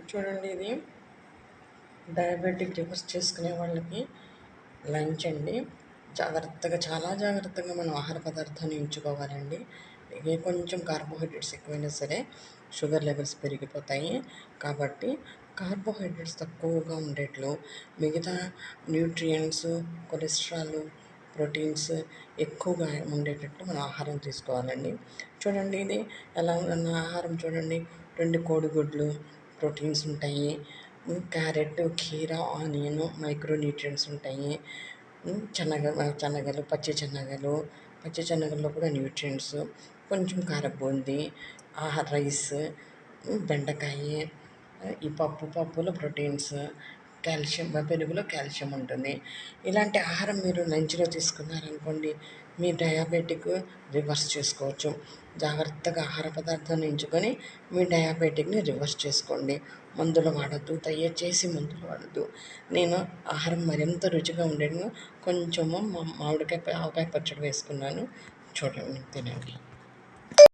చూడండి, ఇది diabetic reverse చేసుకునే వాళ్ళకి లంచ్ అండి. చాలా జాగ్రత్తగా మనం ఆహార పదార్థాన్ని ఎంచుకోవాలండి. కొంచెం కార్బోహైడ్రేట్స్ ఎక్కువైనా సరే షుగర్ లెవెల్స్ పెరిగిపోతాయి. కాబట్టి కార్బోహైడ్రేట్స్ తక్కువగా ఉండేట్లు, మిగతా న్యూట్రియంట్స్, కొలెస్ట్రాల్, ప్రోటీన్స్ ఎక్కువగా ఉండేటట్లు మనం ఆహారం తీసుకోవాలండి. చూడండి, ఇది ఎలా ఉన్న ఆహారం చూడండి. 2 కోడిగుడ్లు ప్రోటీన్స్ ఉంటాయి. క్యారెట్, కీర, ఆనియన్ మైక్రో న్యూట్రియంట్స్ ఉంటాయి. శనగలు, పచ్చి శనగల్లో కూడా న్యూట్రియంట్స్, కొంచెం కారబూందీ, రైస్, బెండకాయ, ఈ పప్పులో ప్రోటీన్స్, కాల్షియం, పెరుగులో కాల్షియం ఉంటుంది. ఇలాంటి ఆహారం మీరు లంచ్లో తీసుకున్నారనుకోండి, మీ డయాబెటిక్ రివర్స్ చేసుకోవచ్చు. జాగ్రత్తగా ఆహార పదార్థాన్ని ఎంచుకొని మీ డయాబెటిక్ని రివర్స్ చేసుకోండి. మందులు వాడద్దు, దయచేసి మందులు వాడద్దు. నేను ఆహారం మరింత రుచిగా ఉండేను కొంచెము ఆవకాయ పచ్చడి వేసుకున్నాను. చూడండి, తినండి.